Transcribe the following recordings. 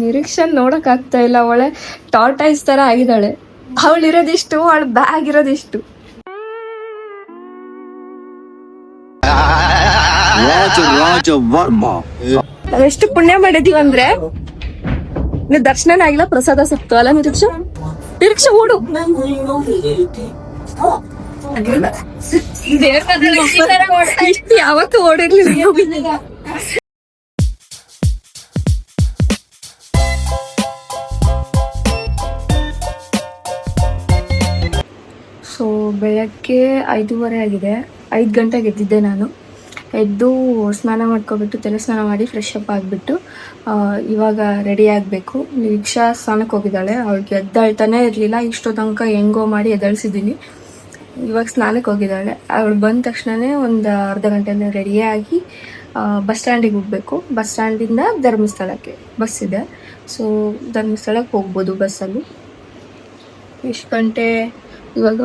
ನಿರೀಕ್ಷೆ ನೋಡಕ್ ಆಗ್ತಾ ಇಲ್ಲ. ಅವಳೆ ಟಾರ್ಟೈಸ್ ತರ ಆಗಿದ್ದಾಳೆ. ಅವಳಿರೋದಿಷ್ಟು, ಅವಳ ಬ್ಯಾಗ್ ಇರೋದಿಷ್ಟು. ಎಷ್ಟು ಪುಣ್ಯ ಮಾಡಿದೀವಿ ಅಂದ್ರೆ ದರ್ಶನ ಆಗಿಲ್ಲ, ಪ್ರಸಾದ ಸಿಕ್ತು ಅಲ್ಲ. ನಿರೀಕ್ಷೆ ಓಡು. ಯಾವತ್ತೂ ಓಡಿರ್ಲಿಲ್ಲ. ಸೊ ಬೆಳಗ್ಗೆ 5:30 ಆಗಿದೆ. 5 ಗಂಟೆಗೆ ಎದ್ದಿದ್ದೆ ನಾನು. ಎದ್ದು ಸ್ನಾನ ಮಾಡ್ಕೊಬಿಟ್ಟು, ತಲೆ ಸ್ನಾನ ಮಾಡಿ ಫ್ರೆಶ್ ಅಪ್ ಆಗಿಬಿಟ್ಟು ಇವಾಗ ರೆಡಿ ಆಗಬೇಕು. ನಿರೀಕ್ಷಾ ಸ್ನಾನಕ್ಕೆ ಹೋಗಿದ್ದಾಳೆ. ಅವಳಿಗೆ ಎದ್ದಾಳ್ತಾನೆ ಇರಲಿಲ್ಲ. ಇಷ್ಟೋ ತನಕ ಹೆಂಗೋ ಮಾಡಿ ಎದ್ದಳಿಸಿದ್ದೀನಿ. ಇವಾಗ ಸ್ನಾನಕ್ಕೆ ಹೋಗಿದ್ದಾಳೆ. ಅವಳು ಬಂದ ತಕ್ಷಣವೇ ಒಂದು ಅರ್ಧ ಗಂಟೆಯಿಂದ ರೆಡಿಯಾಗಿ ಬಸ್ ಸ್ಟ್ಯಾಂಡಿಗೆ ಹೋಗಬೇಕು. ಬಸ್ ಸ್ಟ್ಯಾಂಡಿಂದ ಧರ್ಮಸ್ಥಳಕ್ಕೆ ಬಸ್ ಇದೆ. ಸೊ ಧರ್ಮಸ್ಥಳಕ್ಕೆ ಹೋಗ್ಬೋದು ಬಸ್ಸಲ್ಲಿ. ಎಷ್ಟು ಗಂಟೆ ಇವಾಗ?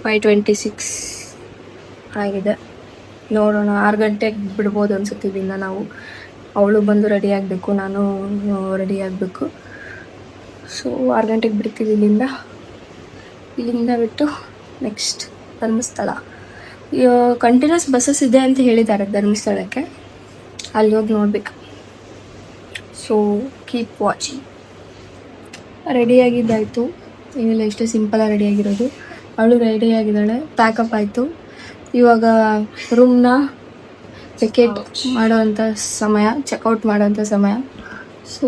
5:26 ಆಗಿದೆ. ನೋಡೋಣ, 6 ಗಂಟೆಗೆ ಬಿಡ್ಬೋದು ಅನ್ಸುತ್ತೆ ಇಲ್ಲಿಂದ ನಾವು. ಅವಳು ಬಂದು ರೆಡಿ ಆಗಬೇಕು, ನಾನು ರೆಡಿ ಆಗಬೇಕು. ಸೊ 6 ಗಂಟೆಗೆ ಬಿಡ್ತೀವಿ ಇಲ್ಲಿಂದ ಬಿಟ್ಟು ನೆಕ್ಸ್ಟ್ ಧರ್ಮಸ್ಥಳ. ಕಂಟಿನ್ಯೂಸ್ ಬಸ್ಸಸ್ ಇದೆ ಅಂತ ಹೇಳಿದ್ದಾರೆ ಧರ್ಮಸ್ಥಳಕ್ಕೆ. ಅಲ್ಲಿ ಹೋಗಿ ನೋಡ್ಬೇಕು. So keep watching. ರೆಡಿಯಾಗಿದ್ದಾಯಿತು. ಏನಿಲ್ಲ, ಇಷ್ಟೇ ಸಿಂಪಲಾಗಿ ರೆಡಿಯಾಗಿರೋದು. ಅವಳು ರೆಡಿಯಾಗಿದ್ದಾಳೆ. ಪ್ಯಾಕಪ್ ಆಯಿತು. ಇವಾಗ ರೂಮ್ನ ಚೆಕ್ಔಟ್ ಮಾಡೋವಂಥ ಸಮಯ. ಸೊ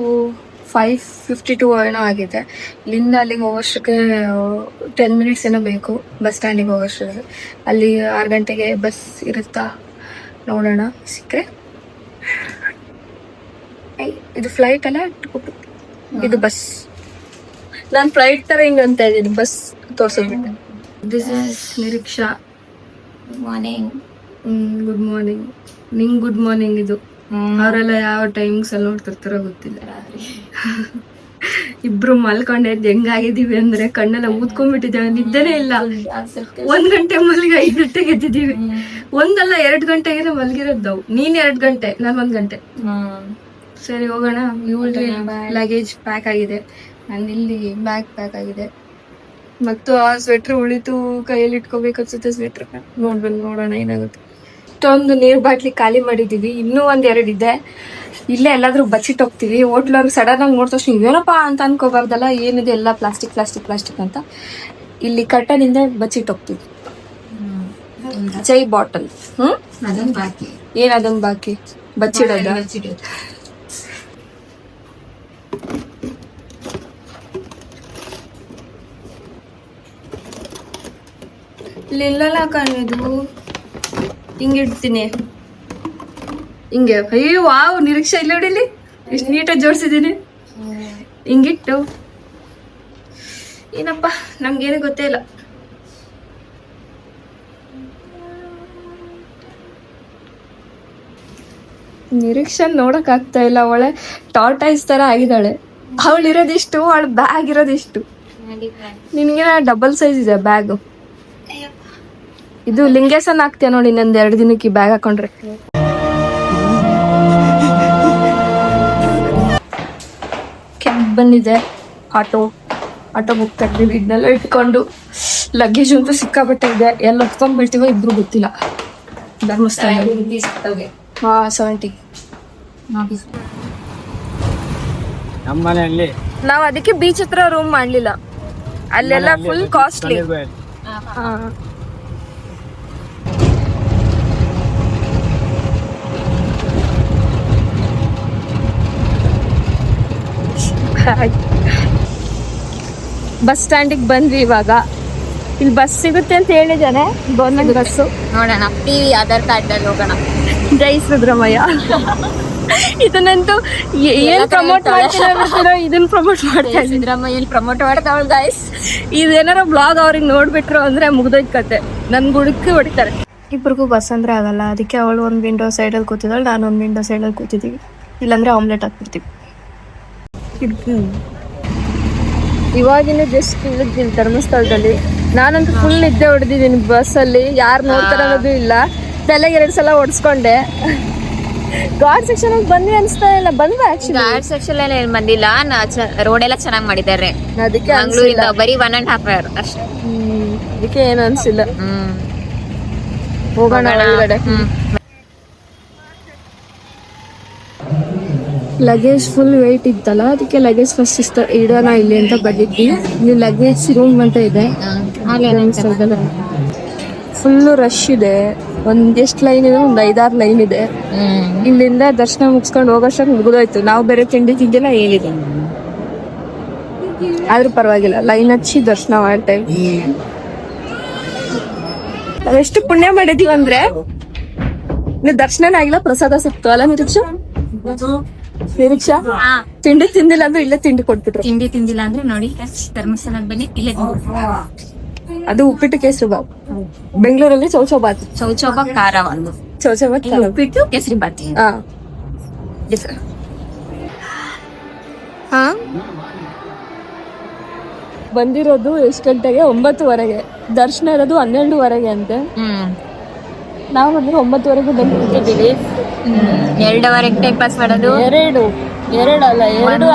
5:52 ಏನೋ ಆಗಿದೆ. ಇಲ್ಲಿಂದ ಅಲ್ಲಿಗೆ ಹೋಗೋಷ್ಟಕ್ಕೆ 10 ಮಿನಿಟ್ಸ್ ಏನೋ ಬೇಕು ಬಸ್ ಸ್ಟ್ಯಾಂಡಿಗೆ ಹೋಗೋಷ್ಟಕ್ಕೆ. ಅಲ್ಲಿ 6 ಗಂಟೆಗೆ ಬಸ್ ಇರುತ್ತಾ ನೋಡೋಣ, ಸಿಕ್ಕರೆ. ಇದು ಫ್ಲೈಟ್ ಅಲ್ಲ, ಇದು ಬಸ್. ನಾನು ಫ್ಲೈಟ್ ಥರ ಹಿಂಗೆ ಅಂತ ಇದ್ದೀನಿ, ಬಸ್ ತೋರಿಸೋದ್ಬಿಟ್ಟೆ. This is Niriksha. Good morning. Good morning. ನಿಂಗೆ ಗುಡ್ ಮಾರ್ನಿಂಗ್. ಇದು ಅವರೆಲ್ಲ ಯಾವ ಟೈಮಿಂಗ್ಸ್ ಅಲ್ಲಿ ನೋಡ್ತಿರ್ತಾರೋ ಗೊತ್ತಿಲ್ಲ. ಇಬ್ರು ಮಲ್ಕೊಂಡೆ ಹೆಂಗಾಗಿದ್ದೀವಿ ಅಂದ್ರೆ ಕಣ್ಣೆಲ್ಲ ಊದ್ಕೊಂಡ್ಬಿಟ್ಟಿದ್ದೇವೆ. ನಿದ್ದೆನೇ ಇಲ್ಲ. 1 ಗಂಟೆ ಮಲ್ಗಿ 5 ಗಂಟೆಗೆ ಎದ್ದಿದ್ದೀವಿ. 1 ಅಲ್ಲ 2 ಗಂಟೆಗೆ ಮಲ್ಗಿರೋದವು. ನೀನ್ 2 ಗಂಟೆ, ನಾನು 1 ಗಂಟೆ. ಸರಿ ಹೋಗೋಣ. ಇವಳಿಗೆ ಲಗೇಜ್ ಪ್ಯಾಕ್ ಆಗಿದೆ, ನಾನು ಇಲ್ಲಿ ಬ್ಯಾಗ್ ಪ್ಯಾಕ್ ಆಗಿದೆ. ಮತ್ತು ಆ ಸ್ವೆಟ್ರ್ ಉಳಿತು, ಕೈಯಲ್ಲಿ ಇಟ್ಕೋಬೇಕು ಅನ್ಸುತ್ತೆ ಸ್ವೆಟ್ರ್. ನೋಡೋಣ ಏನಾಗುತ್ತೆ. ಇಷ್ಟೊಂದು ನೀರು ಬಾಟ್ಲಿ ಖಾಲಿ ಮಾಡಿದ್ದೀವಿ. ಇನ್ನೂ 1-2 ಇದೆ. ಇಲ್ಲೇ ಎಲ್ಲಾದ್ರೂ ಬಚ್ಚಿಟ್ಟು ಹೋಗ್ತೀವಿ. ಹೋಟ್ಲವ್ರಿಗೆ ಸಡನ್ ಆಗಿ ನೋಡಿದ ತಕ್ಷಣ ಇವೇನಪ್ಪ ಅಂತ ಅನ್ಕೋಬಾರ್ದಲ್ಲ. ಏನಿದೆ ಎಲ್ಲ ಪ್ಲಾಸ್ಟಿಕ್ ಅಂತ. ಇಲ್ಲಿ ಕರ್ಟನಿಂದ ಬಚ್ಚಿಟ್ಟು ಹೋಗ್ತೀವಿ. ಜೈ ಬಾಟಲ್. ಅದೊಂದು ಬಾಕಿ. ಏನದೊಂದು ಬಾಕಿ? ಬಚ್ಚಿಡೋದ? ಇಲ್ಲಲ್ಲ ಕಣ್ಣಿದು. ಹಿಂಗೆ ಇಡ್ತೀನಿ, ಹಿಂಗೆ. ಅಯ್ಯೋ ವಾವ್, ನಿರೀಕ್ಷೆ ಇಲ್ಲ ಹೊಡಿಲಿ, ಎಷ್ಟು ನೀಟಾಗಿ ಜೋಡಿಸಿದ್ದೀನಿ. ಹಿಂಗಿಟ್ಟು ಏನಪ್ಪ, ನಮ್ಗೇನು ಗೊತ್ತೇ ಇಲ್ಲ. ನಿರೀಕ್ಷೆ ನೋಡಕ್ ಆಗ್ತಾ ಇಲ್ಲ. ಅವಳೆ ಟಾರ್ಟೈಸ್ ತರ ಆಗಿದ್ದಾಳೆ. ಅವಳಿರೋದಿಷ್ಟು, ಅವಳ ಬ್ಯಾಗ್ ಇರೋದಿಷ್ಟು. ನಿನ್ಗೆ ಡಬಲ್ ಸೈಜ್ ಇದೆ ಬ್ಯಾಗ್. ಇದು ಲಿಂಗೇಶನ್ ಆಗ್ತೀಯ ನೋಡಿ ಇನ್ನೊಂದು 2 ದಿನಕ್ಕೆ ಈ ಬ್ಯಾಗ್ ಹಾಕೊಂಡ್ರೆ. ಕ್ಯಾಬ್ ಬಂದಿದೆ. ಆಟೋ ಬುಕ್ ತೆಗ್ದಿವಿ. ಇದನ್ನೆಲ್ಲ ಇಟ್ಕೊಂಡು ಲಗೇಜ್ ಅಂತೂ ಸಿಕ್ಕಾಪಟ್ಟೆ ಇದೆ. ಎಲ್ಲ ಹೊತ್ಕೊಂಡ್ ಬಿಡ್ತೀವೋ ಇಬ್ರು ಗೊತ್ತಿಲ್ಲ. ಧರ್ಮಸ್ಥಳ 70. ನಾವು ಅದಕ್ಕೆ ಬೀಚ್ ಹತ್ರ ರೂಮ್ ಮಾಡ್ಲಿಲ್ಲ. ಅಲ್ಲೆಲ್ಲ ಫುಲ್ ಕಾಸ್ಟ್ಲಿ. ಬಸ್ ಸ್ಟ್ಯಾಂಡಿಗೆ ಬಂದ್ವಿ. ಇವಾಗ ಇಲ್ಲಿ ಬಸ್ ಸಿಗುತ್ತೆ ಅಂತ ಹೇಳಿದಾನೆ ಗೌರ್ಮೆಂಟ್ ಬಸ್ಸು. ನೋಡೋಣ, ಟಿವಿ ಆಧಾರ್ ಕಾರ್ಡ್ ಅಲ್ಲಿ ಹೋಗೋಣ. ಜೈ ಸಿದ್ದರಾಮಯ್ಯ. ಇದನ್ನಂತೂ ಏನ್ ಪ್ರಮೋಟ್ ಮಾಡ್ತೀರೋ ಇದನ್ನ ಪ್ರಮೋಟ್ ಮಾಡ್ತಾ ಸಿದ್ದರಾಮಯ್ಯ ಪ್ರಮೋಟ್ ಮಾಡ್ತಾವಳ ಗೈಸ್. ಇದೇನಾರ ಬ್ಲಾಗ್ ಅವ್ರಿಗೆ ನೋಡ್ಬಿಟ್ರು ಅಂದ್ರೆ ಮುಗ್ದೋಯ್ತು ಕತೆ. ನನ್ ಗುಡುಕಿ ಹೊಡಿತಾರೆ. ಇಬ್ರಿಗೂ ಬಸ್ ಅಂದ್ರೆ ಆಗಲ್ಲ. ಅದಕ್ಕೆ ಅವಳು ಒಂದು ವಿಂಡೋ ಸೈಡಲ್ಲಿ ಕೂತಿದ್ದಾಳೆ, ನಾನು ಒಂದು ವಿಂಡೋ ಸೈಡಲ್ಲಿ ಕೂತಿದ್ದೀವಿ. ಇಲ್ಲಾಂದ್ರೆ ಆಮ್ಲೆಟ್ ಹಾಕ್ಬಿಡ್ತೀವಿ. ಇವಾಗಿನ ಜಸ್ಟ್ ಇಳಿದ್ವಿ ಧರ್ಮಸ್ಥಳದಲ್ಲಿ. ನಾನಂತೂ ಫುಲ್ ನಿದ್ದೆ ಹೊಡೆದಿದ್ದೀನಿ ಬಸ್ಸಲ್ಲಿ. ಯಾರು ನೋಡ್ತಾರೆ ಅನ್ನೋದು ಇಲ್ಲ. ತಲೆಗೆ 2 ಸಲ ಹೊಡ್ಸ್ಕೊಂಡೆ. ಘಾಟ್ ಸೆಕ್ಷನ್ ಬಂದ್ವಿ ಅನ್ಸ್ತಾ ಇಲ್ಲ. ಬಂದ್ವಿ ಆಕ್ಚುಲಿ. ಘಾಟ್ ಸೆಕ್ಷನ್ ಎಲ್ಲ ಏನ್ ಬಂದಿಲ್ಲ. ರೋಡ್ ಎಲ್ಲ ಚೆನ್ನಾಗಿ ಮಾಡಿದ್ದಾರೆ. ಅದಕ್ಕೆ ಮಂಗಳೂರಿಂದ ಬರೀ 1.5 hour ಅಷ್ಟೇ. ಅದಕ್ಕೆ ಏನು ಅನ್ಸಿಲ್ಲ. ಹೋಗೋಣ ಒಳಗಡೆ. ಲಗೇಜ್ ಫುಲ್ ವೇಟ್ ಇತ್ತಲ್ಲ, ಅದಕ್ಕೆ ಲಗೇಜ್ ಫಸ್ಟ್ ಇಡೋಣ ಇಲ್ಲಿ ಅಂತ ಬಂದಿದ್ವಿ. ಇಲ್ಲಿ ಲಗೇಜ್ ರೂಮ್ ಅಂತ ಇದೆ. ಫುಲ್ಲು ರಶ್ ಇದೆ. ಎಷ್ಟು ಲೈನ್ ಇದೆ? ಒಂದು 5-6 ಲೈನ್ ಇದೆ. ಇಲ್ಲಿಂದ ದರ್ಶನ ಮುಗಿಸ್ಕೊಂಡು ಹೋಗೋಷ್ಟಕ್ಕೆ ಮುಗಿದೋಯ್ತು. ನಾವು ಬೇರೆ ತಿಂದಿಲ್ಲ ಏನಿದೆ, ಆದ್ರೂ ಪರವಾಗಿಲ್ಲ. ಲೈನ್ ಹಚ್ಚಿ ದರ್ಶನ ಮಾಡ್ತೇವೆ. ನಾವೆಷ್ಟು ಪುಣ್ಯ ಮಾಡಿದೀವಿ ಅಂದ್ರೆ ದರ್ಶನ ಆಗಿಲ್ಲ, ಪ್ರಸಾದ ಸಿಕ್ತು ಅಲ್ಲ ನಿರೀಕ್ಷಾ? ನಿರೀಕ್ಷಾ ತಿಂಡಿ ತಿಂದಿಲ್ಲ ಅಂದ್ರೆ ಇಲ್ಲೇ ತಿಂಡಿ ಕೊಟ್ಬಿಟ್ರು. ತಿಂಡಿ ತಿಂದಿಲ್ಲ ಅಂದ್ರೆ ನೋಡಿ ಧರ್ಮಸ್ಥಳ ಬನ್ನಿ, ಇಲ್ಲೇ ಅದು ಉಪ್ಪಿಟ್ಟು ಕೇಸರಿ ಬಾತ್. ಬೆಂಗಳೂರಲ್ಲಿ ಚೌಚೌಬಾತ್. ಚೌಚೌಬಾತ್ ಖಾರ ಒಂದು, ಚೌಚೌಬಾತ್ ಉಪ್ಪಿಟ್ಟು ಕೇಸರಿ ಬಾತ್. ಬಂದಿರೋದು ಎಷ್ಟು ಗಂಟೆಗೆ? 9:30. ದರ್ಶನ ಇರೋದು 12:30 ಅಂತೆ. ನಾವು ಅಂದ್ರೆ 9:30 ಬಂದು ಕೂತಿದ್ದೀವಿ. 2 ಟೈಮ್ ಪಾಸ್ ಮಾಡೋದು. 2 ಅಲ್ಲ 2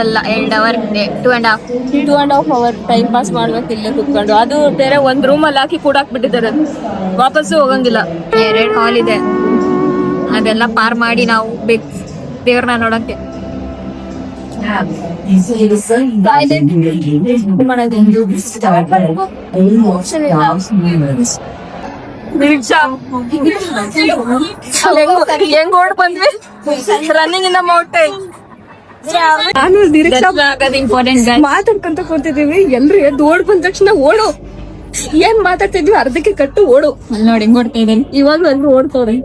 ಅಲ್ಲ 2 hour 2.5 hour ಟೈಮ್ ಪಾಸ್ ಮಾಡ್ಬೇಕು ಇಲ್ಲೇ ಕುತ್ಕೊಂಡು. ಅದು ಬೇರೆ ಒಂದ್ ರೂಮ್ ಅಲ್ಲಿ ಹಾಕಿ ಕೂಡಾಕ್ಬಿಟ್ಟಿದ್ದಾರೆ, ವಾಪಸ್ಸು ಹೋಗಂಗಿಲ್ಲ. 2 ಹಾಲ್ ಇದೆ, ಅದೆಲ್ಲ ಪಾರ್ ಮಾಡಿ ನಾವು ಬೇಕು ದೇವ್ರನ್ನ ನೋಡಕ್ಕೆ. ಹೆಂಗ್ ಓಡ್ ಬಂದ್ವಿ ರನ್ನಿಂಗ್ ಇನ್ ದ ಮೌಂಟೇನ್. ನಾನು ನಿರೀಕ್ಷಾ ಇಂಪಾರ್ಟೆಂಟ್ ಮಾತಾಡ್ಕೊಂತ ಕೂತಿದೀವಿ. ಎಲ್ರು ಎದ್ದು ಓಡ್ ಬಂದ ತಕ್ಷಣ ಓಡು. ಏನ್ ಮಾತಾಡ್ತಿದ್ವಿ ಅರ್ಧಕ್ಕೆ ಕಟ್ಟು ಓಡು. ನೋಡಿ ಹೆಂಗ್ ಓಡ್ತಾ ಇದ್ದೇನೆ ಇವಾಗ ಎಲ್ರು ಓಡ್ತವ್ರೆ.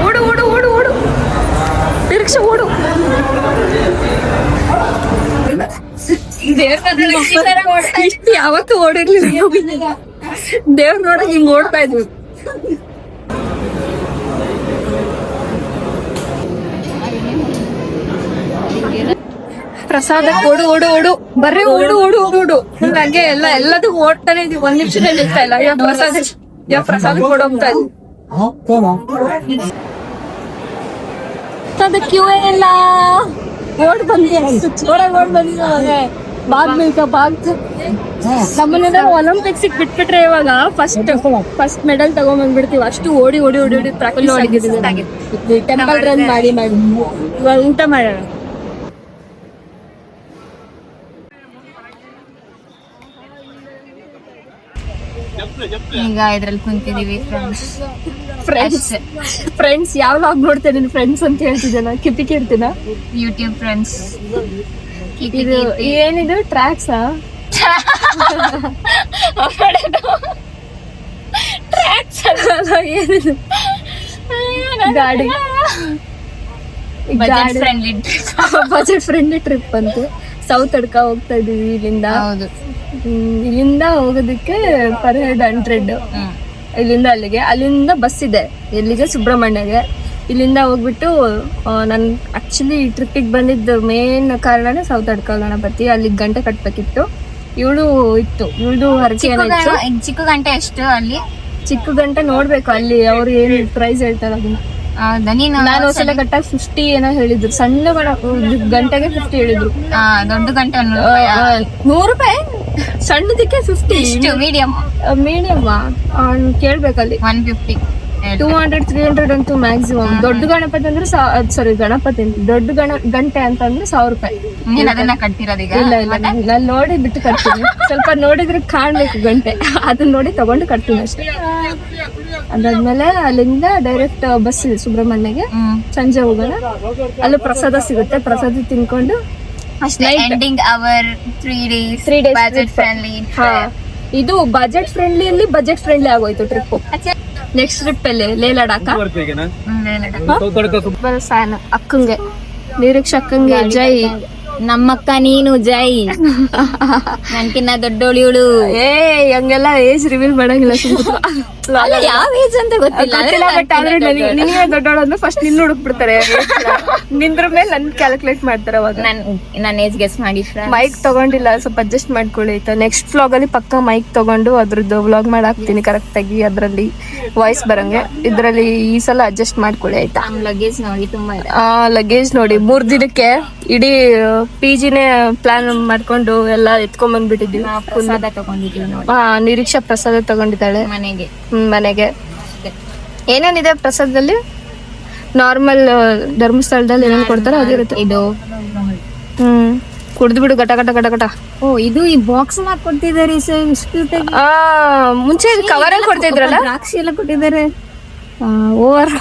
ಓಡು ಓಡು ಓಡು ಓಡು ನಿರೀಕ್ಷಾ ಓಡು. ಇಷ್ಟು ಯಾವತ್ತೂ ಓಡಿರ್ಲಿಲ್ಲ. ದೇವ್ರ ನೋಡಕ್ ಹಿಂಗ್ ಓಡ್ತಾ ಇದ್ವಿ. ಪ್ರಸಾದ ಓಡು ಓಡು ಓಡು ಬರ್ರಿ ಓಡು ಓಡು ಓಡು. ಹಂಗೆ ಎಲ್ಲದೂ ಓಡ್ತಾನೆ ಇದೀವಿ. 1 ನಿಮಿಷದಲ್ಲಿ ನಿಲ್ತಾ ಇಲ್ಲ. ಪ್ರಸಾದ ಕೊಡೋಗ್ತಾ ಇದ್ವಿ. ಪ್ರಸಾದ ಕ್ಯೂ ಇಲ್ಲ. ಓಡ್ ಬಂದಿ ಜೋರಾಗಿ ಓಡ್ ಬಂದಿದ್ದೆ. ನಮ್ಮನ್ನ ಒಲಿಂಪಿಕ್ಸ್ ಬಿಟ್ಬಿಟ್ರೆ ಇವಾಗ ಫಸ್ಟ್ ಮೆಡಲ್ ತಗೊಂಡ್ಬಂದ್ಬಿಡ್ತೀವಿ. ಅಷ್ಟು ಓಡಿ ಓಡಿ ಓಡಿ ಓಡಿ ಪ್ರಾಕ್ಟೀಸ್ ಆಗಿದ್ದೀವಿ. ಟೆಂಪಲ್ ರನ್ ಮಾಡಿ ಇವಾಗ ಊಟ ಮಾಡೋಣ. ಈಗ ಇದ್ರಲ್ಲಿ ಕುಂತಿದೀವಿ ಫ್ರೆಂಡ್ಸ್ ಯಾವ ಲಾಗ್ ನೋಡ್ತೇನೆ ನಿನ್ ಫ್ರೆಂಡ್ಸ್ ಅಂತ ಹೇಳ್ತಿದ್ದೇನ? ಕಿಪಿಕಿ ಇರ್ತೀನ ಯೂಟ್ಯೂಬ್ ಫ್ರೆಂಡ್ಸ್. ಇದು ಏನಿದು ಟ್ರ್ಯಾಕ್ಸ್ ಏನಿದು ಗಾಡಿ ಬಜೆಟ್ ಫ್ರೆಂಡ್ಲಿ ಟ್ರಿಪ್ ಅಂತ ಸೌತ್ ಅಡ್ಕ ಹೋಗ್ತಾ ಇದೀವಿ. ಇಲ್ಲಿಂದ ಹೋಗೋದಕ್ಕೆ ಪರ್ ಹೆಡ್ 100. ಇಲ್ಲಿಂದ ಅಲ್ಲಿಂದ ಬಸ್ ಇದೆ ಎಲ್ಲಿಗೆ? ಸುಬ್ರಹ್ಮಣ್ಯಗೆ. ಇಲ್ಲಿಂದ ಹೋಗ್ಬಿಟ್ಟು ನಾನು ಆಕ್ಚುಲಿ ಈ ಟ್ರಿಪ್ಪಿಗೆ ಬಂದಿದ್ದು ಮೇನ್ ಕಾರಣನೇ ಸೌತ್ ಅಡ್ಕ ಗಣಪತಿ. ಅಲ್ಲಿ ಗಂಟೆ ಕಟ್ಬೇಕಿತ್ತು. ಇವಳು ಹರಕೆ ಏನಾಯ್ತು. ಚಿಕ್ಕ ಗಂಟೆ ಎಷ್ಟು ಅಲ್ಲಿ? ಚಿಕ್ಕ ಗಂಟೆ ನೋಡ್ಬೇಕು ಅಲ್ಲಿ ಅವ್ರು ಏನ್ ಪ್ರೈಸ್ ಹೇಳ್ತಾರೆ ಅದನ್ನ. ನಾನು ಸಲ ಕಟ್ಟಾಗ 50 ಏನೋ ಹೇಳಿದ್ರು. ಸಣ್ಣ ಗಂಟೆಗೆ 50 ಹೇಳಿದ್ರು. ದೊಡ್ಡ ಗಂಟೆ 100 ರೂಪಾಯಿ. ಸಣ್ಣದಕ್ಕೆ 50. ಮೀಡಿಯಂ ಕೇಳ್ಬೇಕಲ್ಲಿ 150 200-300 ಅಂತೂ ಮ್ಯಾಕ್ಸಿಮಮ್. ದೊಡ್ಡ ಗಣಪತಿ ಅಂದ್ರೆ ದೊಡ್ಡ ಗಂಟೆ ಅಂತಂದ್ರೆ 1000 ರೂಪಾಯಿ. ಅದನ್ನ ಕಟ್ತಿರೋದೀಗ? ಇಲ್ಲ ನಾನು ನೋಡಿ ಬಿಟ್ಟು ಕಟ್ತೀನಿ. ಸ್ವಲ್ಪ ನೋಡಿದ್ರೆ ಕಾಣ್ಬೇಕು ಗಂಟೆ, ಅದನ್ನ ನೋಡಿ ತಗೊಂಡು ಕಟ್ತೀನಿ ಅಷ್ಟೇ. ಅದಾದ್ಮೇಲೆ ಅಲ್ಲಿಂದ ಡೈರೆಕ್ಟ್ ಬಸ್ ಇದೆ ಸುಬ್ರಹ್ಮಣ್ಯಗೆ. ಸಂಜೆ ಹೋಗೋಣ. ಅಲ್ಲೂ ಪ್ರಸಾದ ಸಿಗುತ್ತೆ. ಪ್ರಸಾದ ತಿನ್ಕೊಂಡು ending our 3 days budget friendly. ಇದು ಬಜೆಟ್ ಫ್ರೆಂಡ್ಲಿ ಅಲ್ಲಿ ಬಜೆಟ್ ಫ್ರೆಂಡ್ಲಿ ಆಗೋಯ್ತು ಟ್ರಿಪ್. ನೆಕ್ಸ್ಟ್ ಟ್ರಿಪ್ ಅಲ್ಲಿ ಲೇ ಲಡಾಖ. ಫ್ಯಾನ್ ಅಕ್ಕಂಗೆ, ನಿರೀಕ್ಷಾ ಅಕ್ಕಂಗೆ ಜೈ. ನಮ್ಮಕ್ಕ ನೀನು ಜೈ ನನ್ಕಿನ್ನ ದೊಡ್ಡೋಳು ಇವಳು. ಏ ಹಂಗೆಲ್ಲ ಏಜ್ ರಿವೀಲ್ ಮಾಡಂಗಿಲ್ಲ ಅಲ್ಲ, ಯಾವ ಏಜ್ ಅಂತ ಗೊತ್ತಿಲ್ಲ. ನಿನಗೆ ದೊಡ್ಡವಳಂದ್ರೆ ಫಸ್ಟ್ ನಿನ್ನ ಹುಡುಕ್ಬಿಡ್ತಾರೆ. ನಿಂದ್ರ ಮೇಲೆ ನನ್ ಕ್ಯಾಲ್ಕುಲೇಟ್ ಮಾಡ್ತಾರೆ ಅವಾಗ. ನನ್ನ ಏಜ್ ಗೆಸ್ ಮಾಡಿ. ಮೈಕ್ ತಗೊಂಡಿಲ್ಲ, ಸ್ವಲ್ಪ ಅಡ್ಜಸ್ಟ್ ಮಾಡ್ಕೊಳ್ಳಿ ಆಯ್ತಾ. ನೆಕ್ಸ್ಟ್ ವ್ಲಾಗ್ ಅಲ್ಲಿ ಪಕ್ಕ ಮೈಕ್ ತಗೊಂಡು ಅದ್ರದ್ದು ವ್ಲಾಗ್ ಮಾಡಿ ಹಾಕ್ತೀನಿ ಕರೆಕ್ಟ್ ಆಗಿ, ಅದ್ರಲ್ಲಿ ವಾಯ್ಸ್ ಬರಂಗೆ. ಇದ್ರಲ್ಲಿ ಈ ಸಲ ಅಡ್ಜಸ್ಟ್ ಮಾಡ್ಕೊಳ್ಳಿ ಆಯ್ತಾ. ಲಗೇಜ್ ನೋಡಿ ತುಂಬಾ ಇದೆ. ಲಗೇಜ್ ನೋಡಿ 3 ದಿನಕ್ಕೆ ಇಡೀ PGನೇ ಪ್ಲಾನ್ ಮಾಡ್ಕೊಂಡು ಎಲ್ಲ ಎತ್ಕೊಂಡ್ ಬಂದ್ಬಿಟ್ಟಿದ್ವಿ. ಪ್ರಸಾದ ತಗೊಂಡಿದ್ದೀವಿ ನೋಡಿ ನಿರೀಕ್ಷಾ ಪ್ರಸಾದ ತಗೊಂಡಿದ್ದಾಳೆ ಮನೆಗೆ. ಮನೆಗೆ ಏನೇನಿದೆ ಪ್ರಸಾದದಲ್ಲಿ? ನಾರ್ಮಲ್ ಧರ್ಮಸ್ಥಳದಲ್ಲಿ ಏನೇನು ಕೊಡ್ತಾರೋ ಅದಿರುತ್ತೆ. ಇದು ಕುಡ್ದು ಬಿಡು ಗಟ ಗಟ ಗಟ ಗಟ. ಓ, ಇದು ಈ ಬಾಕ್ಸ್ ಕೊಡ್ತಿದ್ದಾರೆ. ಮುಂಚೆ ಕವರ್ ಅಲ್ಲಿ ಕೊಡ್ತಿದ್ರಲ್ಲ, ದ್ರಾಕ್ಷಿ ಎಲ್ಲ ಕೊಟ್ಟಿದ್ದಾರೆ. ಓವರ್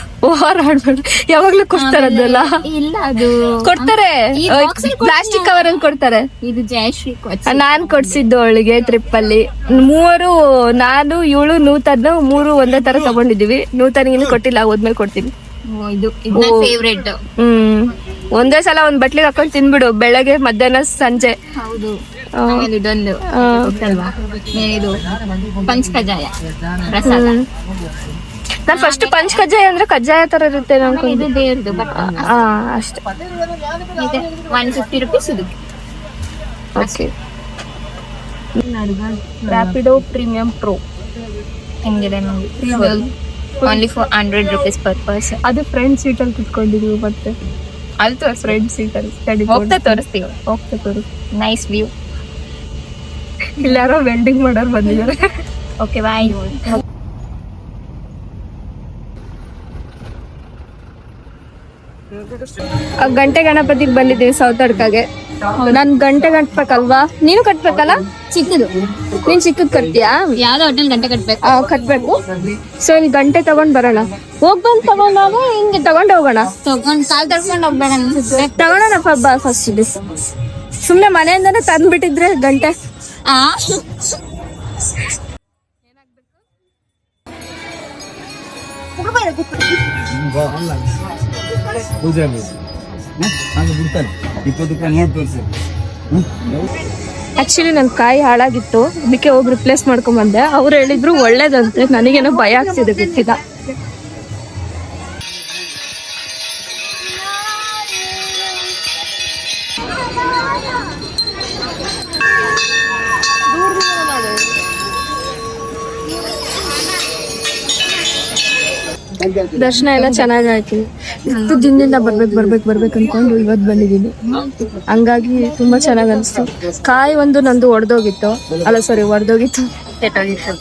ಆಡ್ಬೇಡ್ರಿ, ಯಾವಾಗ್ಲೂ ಕೊಡ್ತಾರೆ ಅದೆಲ್ಲ. ಇಲ್ಲ, ಅದು ಕೊಡ್ತಾರೆ, ಈ box ಅಲ್ಲಿ ಪ್ಲಾಸ್ಟಿಕ್ ಕವರ್ ಅಲ್ಲಿ ಕೊಡ್ತಾರೆ. ಇದು ಜಯಶ್ರೀ ನಾನ್ ಕೊಡ್ಸಿದ್ದು ಅವಳಿಗೆ ಟ್ರಿಪ್ ಅಲ್ಲಿ. 3 ನಾನು ಇವಳು ನೂತನ್ 3 ಒಂದೇ ತರ ತಗೊಂಡಿದೀವಿ. ನೂತನ್ಗಿನ್ನು ಕೊಟ್ಟಿಲ್ಲ, ಹೋದ್ಮೇಲೆ ಕೊಡ್ತೀನಿ. ಇದು ಫೇವ್ರೇಟ್. ಒಂದೇ ಸಲ ಒಂದ್ ಬಟ್ಲಿಗೆ ಹಾಕೊಂಡ್ ತಿನ್ಬಿಡು, ಬೆಳಗ್ಗೆ ಮಧ್ಯಾಹ್ನ ಸಂಜೆ. ಹೌದು. ಆಮೇಲೆ ಇದೊಂದು ಗೊತ್ತಲ್ವಾ, ಇದು ಪಂಚ ಕಜ್ಜಾಯ ಪ್ರಸಾದ. ನಾನ್ ಫಸ್ಟ್ ಪಂಚ್ ಕಜ್ಜಾಯ ಅಂದ್ರೆ ಕಜ್ಜಾಯ ತರ ಇರುತ್ತೆ ಇದು ದೇವ್ರದ್ದು ಬಟ್ ಅಷ್ಟೇ. 150 rupees ಇದಕ್ಕೆ. ಓಕೆ. ರ್ಯಾಪಿಡೋ ಪ್ರೀಮಿಯಂ ಪ್ರೋ ಹೆಂಗಿದೆ ನೋಡಿ. Only for 100 rupees per person. ಅದು ಫ್ರೆಂಡ್ ಸೀಟ್ ಅಲ್ಲಿ ಕುತ್ಕೊಂಡಿದೀವಿ. ಮತ್ತೆ ಅದು ಫ್ರೆಂಡ್ ಸೀಟ್ ಅಲ್ಲಿ ಹೋಗ್ತಾ ತೋರಿಸ್ತೀವಿ. ಹೋಗ್ತಾ ತೋರಿಸ್. Nice view. ಇಲ್ಲಾರೋ ವೆಲ್ಡಿಂಗ್ ಮಾಡೋರು ಬಂದಿದ್ದಾರೆ. Okay, bye. ಗಂಟೆ ಗಣಪತಿಗೆ ಬಂದಿದ್ದೀವಿ ಸೌತಡ್ಕಾಗೆ. ನಾನ್ ಗಂಟೆ ಕಟ್ಬೇಕಲ್ವಾ? ನೀನು ಕಟ್ಬೇಕಲ್ಲ? ಚಿಕ್ಕದು. ನೀನ್ ಚಿಕ್ಕದ್ ಕಟ್ತೀಯಾ? ಯಾವ್ದೋ ಹೋಟೆಲ್ ಗಂಟೆ ಕಟ್ಬೇಕು. ಕಟ್ಬೇಕು. ಸೊ ಇಲ್ಲಿ ಗಂಟೆ ತಗೊಂಡ್ ಬರೋಣ. ಬಂದ್ ತಗೊಂಡಾಗ ಹಿಂಗೆ ತಗೊಂಡ್ ಹೋಗೋಣ. ಕಾಲ್ ತಡ್ಕೊಂಡು ಹೋಗ್ಬೇಡ ಅನ್ಸುತ್ತೆ. ತಗೊಳೋಣ ಫಸ್ಟ್ ಇಲ್ಲಿ. ಸುಮ್ನೆ ಮನೆಯಿಂದಾನೆ ತಂದ್ಬಿಟ್ಟಿದ್ರೆ ಗಂಟೆ. ಆಕ್ಚುಲಿ ನನ್ ಕಾಯಿ ಹಾಳಾಗಿತ್ತು, ಅದಕ್ಕೆ ಹೋಗಿ ರಿಪ್ಲೇಸ್ ಮಾಡ್ಕೊಂಡ್ ಬಂದೆ. ಅವ್ರು ಹೇಳಿದ್ರು ಒಳ್ಳೇದಂತೆ, ನನಗೇನೋ ಭಯ ಆಗ್ತಿದೆ, ಗೊತ್ತಿಲ್ಲ. ದರ್ಶನ ಎಲ್ಲ ಚೆನ್ನಾಗಾಯ್ತು. ಇಷ್ಟು ದಿನದಿಂದ ಬರ್ಬೇಕು ಅನ್ಕೊಂಡು ಇವತ್ತು ಬಂದಿದ್ದೀನಿ. ಹಂಗಾಗಿ ತುಂಬಾ ಚೆನ್ನಾಗ್ ಅನಿಸ್ತು. ಕಾಯಿ ಒಂದು ನಂದು ಒಡೆದೋಗಿತ್ತು,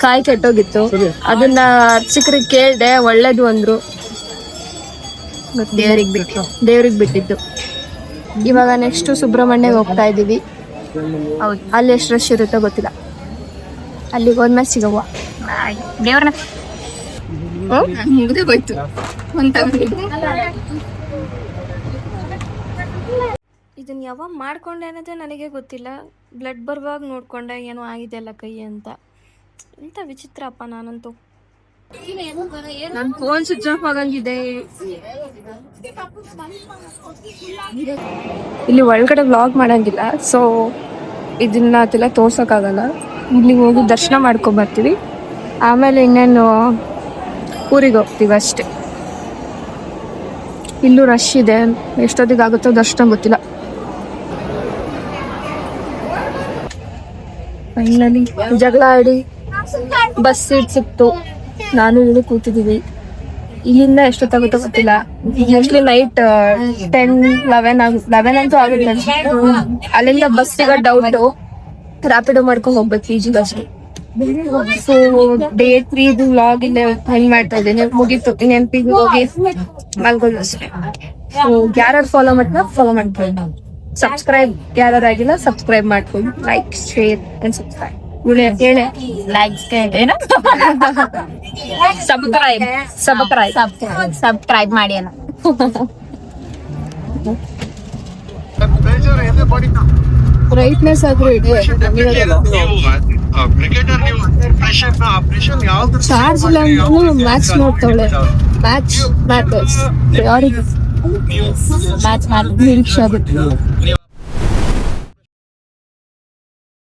ಕಾಯಿ ಕೆಟ್ಟೋಗಿತ್ತು. ಅದನ್ನ ಅರ್ಚಕರಿಗೆ ಕೇಳ್ದೆ, ಒಳ್ಳೇದು ಅಂದ್ರು. ದೇವ್ರಿಗೆ ಬಿಟ್ಟಿದ್ದು. ಇವಾಗ ನೆಕ್ಸ್ಟ್ ಸುಬ್ರಹ್ಮಣ್ಯಗೆ ಹೋಗ್ತಾ ಇದೀವಿ. ಅಲ್ಲಿ ಎಷ್ಟು ರಶ್ ಇರುತ್ತೋ ಗೊತ್ತಿಲ್ಲ. ಅಲ್ಲಿಗೆ ಹೋದ್ಮೇಲೆ ಸಿಗವ್ವ. ದೇವ್ರನ್ನ ಮುಗ್ದೋಯ್ತು. ಇದನ್ನ ಯಾವಾಗ ಮಾಡ್ಕೊಂಡೆ ಅನ್ನೋದೇ ನನಗೆ ಗೊತ್ತಿಲ್ಲ. ಬ್ಲಡ್ ಬರುವಾಗ ನೋಡ್ಕೊಂಡೆ ಏನೋ ಆಗಿದೆ ಅಲ್ಲ ಕೈ ಅಂತ. ಎಂತ ವಿಚಿತ್ರ ಅಪ್ಪ ನಾನಂತೂ. ನನ್ನ ಫೋನ್ ಸ್ವಿಚ್ ಆಫ್ ಆಗಂಗಿದೆ. ಇಲ್ಲಿ ಒಳಗಡೆ ವ್ಲಾಗ್ ಮಾಡಂಗಿಲ್ಲ, ಸೊ ಇದನ್ನ ಅದೆಲ್ಲ ತೋರ್ಸೋಕ್ಕಾಗಲ್ಲ. ಇಲ್ಲಿಗೆ ಹೋಗಿ ದರ್ಶನ ಮಾಡ್ಕೊಂಡ್ ಬರ್ತೀವಿ. ಆಮೇಲೆ ಇನ್ನೇನು ಊರಿಗೆ ಹೋಗ್ತೀವಿ ಅಷ್ಟೇ. ಇಲ್ಲೂ ರಶ್ ಇದೆ, ಎಷ್ಟೊತ್ತಿಗೆ ಆಗುತ್ತೋ ದರ್ಶನ ಗೊತ್ತಿಲ್ಲ. ಫೈನಲಿ ಜಗಳ ಆಡಿ ಬಸ್ ಸೀಟ್ ಸಿಕ್ತು. ನಾನು ಇಲ್ಲಿ ಕೂತಿದ್ದೀವಿ. ಇಲ್ಲಿಂದ ಎಷ್ಟೊತ್ತಾಗುತ್ತೋ ಗೊತ್ತಿಲ್ಲ. ಮೋಸ್ಟ್ಲಿ ನೈಟ್ 10-11 ಅಂತೂ ಆಗುತ್ತೆ. ಅಲ್ಲಿಂದ ಬಸ್ ಸಿಗೋ ಡೌಟು. ರ್ಯಾಪಿಡೋ ಮಾಡ್ಕೊಂಡು ಹೋಗ್ಬೇಕು PG ಅಷ್ಟೇ. ಸೊ ಡೇ 3 ವ್ಲಾಗ್ ಇಲ್ಲೇ ಹೆಂಗ್ ಮಾಡ್ತಾ ಇದ್ದೇನೆ, ಮುಗೀತು. ನೆನಪಿಗೆ ಹೋಗಿ ಮಲ್ಗೋದು ಅಷ್ಟೇ. ಯಾರು ಫಾಲೋ ಮಾಡ್ಕೊಂಡು ಸಬ್ಸ್ಕ್ರೈಬ್ ಯಾರು ಆಗಿಲ್ಲ ಸಬ್ಸ್ಕ್ರೈಬ್ ಮಾಡ್ಕೊಂಡು, ಲೈಕ್ ಶೇರ್ ಅಂಡ್ ಸಬ್ಸ್ಕ್ರೈಬ್. ಹೇಳಿ ಸಬ್ಸ್ಕ್ರೈಬ್ ಮಾಡಿ ಅಲ್ಲ. ಬ್ರೈಟ್ನೆಸ್ ಆದ್ರೂ ಇದೆ. ಚಾರ್ಜ್ ಇಲ್ಲ ಅಂದ್ರೂ ಮ್ಯಾಚ್ ನೋಡ್ತಾವಳೆ. ಮ್ಯಾಚ್ ನಿರೀಕ್ಷೆ ಆಗುತ್ತೆ.